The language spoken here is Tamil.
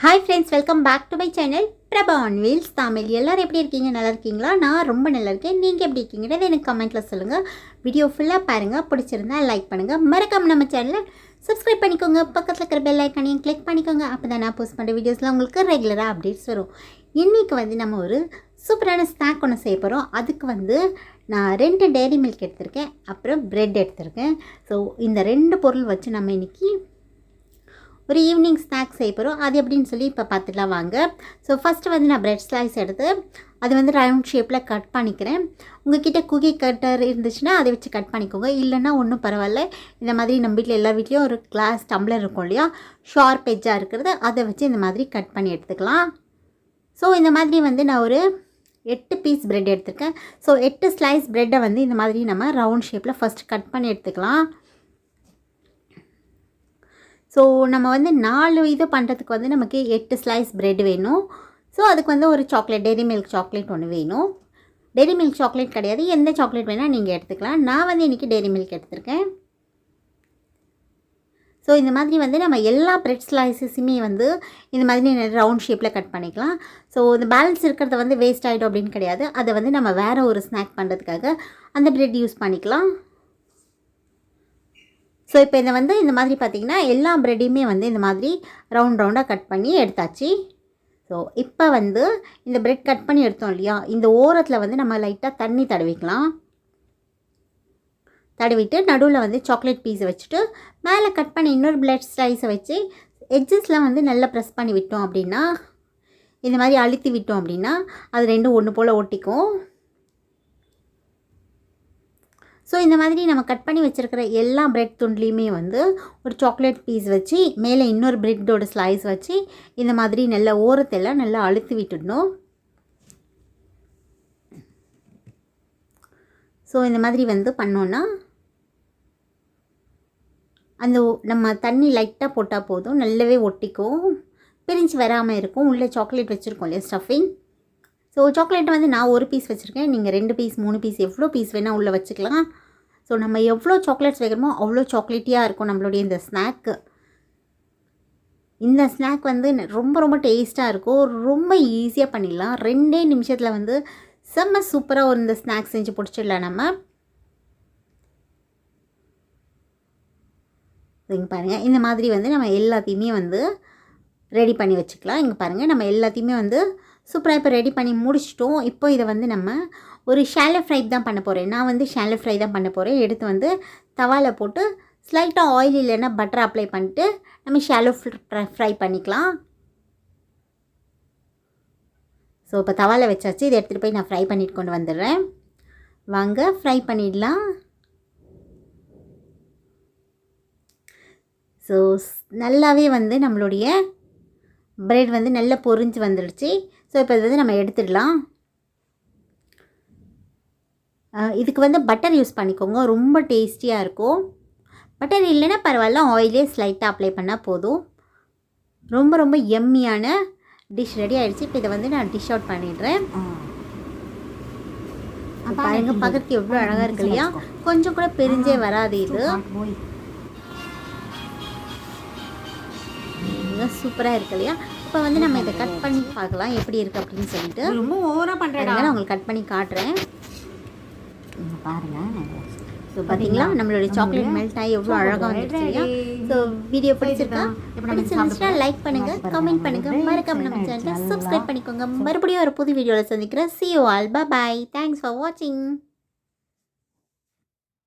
Hi friends, welcome back to my channel prabhaonwheels Tamil. எல்லாரும் எப்படி இருக்கீங்க? நல்லா இருக்கீங்களா? நான் ரொம்ப நல்லா இருக்கேன். நீங்க எப்படி இருக்கீங்கன்றதை எனக்கு கமெண்ட்ல சொல்லுங்க. வீடியோ ஃபுல்லா பாருங்க. பிடிச்சிருந்தா லைக் பண்ணுங்க. மறக்காம நம்ம சேனலை சப்ஸ்கிரைப் பண்ணிக்கோங்க. பக்கத்துல இருக்கிற பெல் ஐகானையும் கிளிக் பண்ணிக்கோங்க. அப்பதான் நான் போஸ்ட் பண்ற வீடியோஸ்லாம் உங்களுக்கு ரெகுலரா அப்டேட்ஸ் வரும். இன்னைக்கு நம்ம ஒரு சூப்பரான ஸ்நாக் ஒன்று செய்ய போகிறோம். அதுக்கு நான் 2 டெய்ரி மில்க் எடுத்திருக்கேன், அப்புறம் பிரெட் எடுத்திருக்கேன். ஸோ இந்த 2 பொருள் வச்சு நம்ம இன்னைக்கு ஒரு ஈவினிங் ஸ்நாக்ஸ் செய்ய போகிறோம். அது எப்படின்னு சொல்லி இப்போ பார்த்துக்கலாம் வாங்க. ஸோ ஃபஸ்ட்டு நான் பிரெட் ஸ்லைஸ் எடுத்து அது ரவுண்ட் ஷேப்பில் கட் பண்ணிக்கிறேன். உங்கள்கிட்ட குக்கி கட்டர் இருந்துச்சுன்னா அதை வச்சு கட் பண்ணிக்கோங்க. இல்லைன்னா ஒன்றும் பரவாயில்ல. இந்த மாதிரி நம்ம வீட்டில் எல்லா வீட்லேயும் ஒரு கிளாஸ் டம்ளர் இருக்கும் இல்லையா, ஷார்ப் எட்ஜாக இருக்கிறது, அதை வச்சு இந்த மாதிரி கட் பண்ணி எடுத்துக்கலாம். ஸோ இந்த மாதிரி நான் ஒரு 8 பீஸ் பிரெட் எடுத்துருக்கேன். ஸோ 8 ஸ்லைஸ் பிரெட்டை இந்த மாதிரி நம்ம ரவுண்ட் ஷேப்பில் ஃபஸ்ட்டு கட் பண்ணி எடுத்துக்கலாம். ஸோ நம்ம 4 இது பண்ணுறதுக்கு நமக்கு 8 ஸ்லைஸ் பிரெட் வேணும். ஸோ அதுக்கு ஒரு சாக்லேட், டெய்ரி மில்க் சாக்லேட் ஒன்று வேணும். டெய்ரி மில்க் சாக்லேட் கிடையாது, எந்த சாக்லேட் வேணால் நீங்கள் எடுத்துக்கலாம். நான் இன்றைக்கி டெய்ரி மில்க் எடுத்துருக்கேன். ஸோ இந்த மாதிரி நம்ம எல்லா பிரெட் ஸ்லைஸஸுமே இந்த மாதிரி ரவுண்ட் ஷேப்பில் கட் பண்ணிக்கலாம். ஸோ இந்த பேலன்ஸ் இருக்கிறத வேஸ்ட் ஆகிடும் அப்படின்னு கிடையாது. அதை நம்ம வேறு ஒரு ஸ்நாக் பண்ணுறதுக்காக அந்த பிரெட் யூஸ் பண்ணிக்கலாம். ஸோ இப்போ இந்த மாதிரி பார்த்திங்கன்னா எல்லா ப்ரெட்டையுமே இந்த மாதிரி ரவுண்டாக கட் பண்ணி எடுத்தாச்சு. ஸோ இப்போ இந்த ப்ரெட் கட் பண்ணி எடுத்தோம் இல்லையா, இந்த ஓரத்தில் நம்ம லைட்டாக தண்ணி தடவிக்கலாம். தடவிட்டு நடுவில் சாக்லேட் பீஸை வச்சுட்டு மேலே கட் பண்ணி இன்னொரு பிரெட் ஸ்லைஸை வச்சு எட்ஜஸ்லாம் நல்லா ப்ரெஸ் பண்ணி விட்டோம் அப்படின்னா, இந்த மாதிரி அழுத்தி விட்டோம் அப்படின்னா அது ரெண்டும் ஒன்று போல் ஒட்டிக்கும். ஸோ இந்த மாதிரி நம்ம கட் பண்ணி வச்சுருக்கிற எல்லா பிரெட் துண்டுலேயுமே ஒரு சாக்லேட் பீஸ் வச்சு மேலே இன்னொரு பிரெட்டோட ஸ்லைஸ் வச்சு இந்த மாதிரி நல்லா ஓரத்தெல்லாம் நல்லா அழுத்தி விட்டுடணும். ஸோ இந்த மாதிரி பண்ணோன்னா அந்த நம்ம தண்ணி லைட்டாக போட்டால் போதும், நல்லாவே ஒட்டிக்கும், பிரிஞ்சு வராமல் இருக்கும். உள்ளே சாக்லேட் வச்சுருக்கோம் இல்லையா, ஸ்டஃபிங். ஸோ சாக்லேட்டை நான் 1 பீஸ் வச்சுருக்கேன். நீங்கள் 2 பீஸ் 3 பீஸ் எவ்வளோ பீஸ் வேணால் உள்ளே வச்சுக்கலாம். ஸோ நம்ம எவ்வளோ சாக்லேட்ஸ் வைக்கிறோமோ அவ்வளோ சாக்லேட்டியாக இருக்கும் நம்மளுடைய இந்த ஸ்நாக்கு. இந்த ஸ்நாக் ரொம்ப ரொம்ப டேஸ்ட்டாக இருக்கும். ரொம்ப ஈஸியாக பண்ணிடலாம். 2 நிமிஷத்தில் செம்ம சூப்பராக ஒரு இந்த ஸ்நாக்ஸ் செஞ்சு பிடிச்சிடலாம் நம்ம. இங்கே பாருங்கள், இந்த மாதிரி நம்ம எல்லாத்தையுமே ரெடி பண்ணி வச்சுக்கலாம். இங்கே பாருங்கள், நம்ம எல்லாத்தையுமே சூப்பராக இப்போ ரெடி பண்ணி முடிச்சிட்டோம். இப்போ இதை நம்ம ஒரு ஷாலோ ஃப்ரை தான் பண்ண போகிறேன். நான் ஷாலோ ஃப்ரை தான் பண்ண போகிறேன். எடுத்து தவாவில் போட்டு ஸ்லைட்டாக ஆயில் இல்லைன்னா பட்டர் அப்ளை பண்ணிட்டு நம்ம ஷாலோ ஃப்ரை பண்ணிக்கலாம். ஸோ இப்போ தவாவில் வச்சாச்சு. இதை எடுத்துகிட்டு போய் நான் ஃப்ரை பண்ணிட்டு கொண்டு வந்துடுறேன். வாங்க ஃப்ரை பண்ணிடலாம். ஸோ நல்லாவே நம்மளுடைய பிரெட் நல்லா பொரிஞ்சு வந்துடுச்சு. ஸோ இப்போ இது நம்ம எடுத்துடலாம். இதுக்கு பட்டர் யூஸ் பண்ணிக்கோங்க, ரொம்ப டேஸ்டியாக இருக்கும். பட்டர் இல்லைன்னா பரவாயில்ல, ஆயிலே ஸ்லைட்டாக அப்ளை பண்ணால் போதும். ரொம்ப ரொம்ப எம்மியான டிஷ் ரெடி ஆகிடுச்சு. இப்போ இதை நான் டிஷ் அவுட் பண்ணிடுறேன். பாருங்க, பார்க்கறதுக்கு எவ்வளோ அழகாக இருக்கு இல்லையா, கொஞ்சம் கூட பிரிஞ்சே வராது. இது சூப்பராக இருக்கு இல்லையா. இப்போ நம்ம இதை கட் பண்ணி பார்க்கலாம் எப்படி இருக்குது அப்படின்னு சொல்லிட்டு. ரொம்ப ஓவராக பண்ணுறேன், நான் உங்களுக்கு கட் பண்ணி காட்டுறேன். பாருங்கள். ஸோ பார்த்தீங்களா, நம்மளுடைய சாக்லேட் மெல்ட் ஆகி எவ்வளோ அழகாக வந்துருச்சு இல்லையா. ஸோ வீடியோ பிடிச்சிருந்துச்சுன்னா லைக் பண்ணுங்கள், கமெண்ட் பண்ணுங்கள், மறக்காம நம்ம சேனலை சப்ஸ்கிரைப் பண்ணிக்கோங்க. மறுபடியும் ஒரு புது வீடியோவில் சந்திக்கிறேன். See you all. Bye bye. Thanks for watching.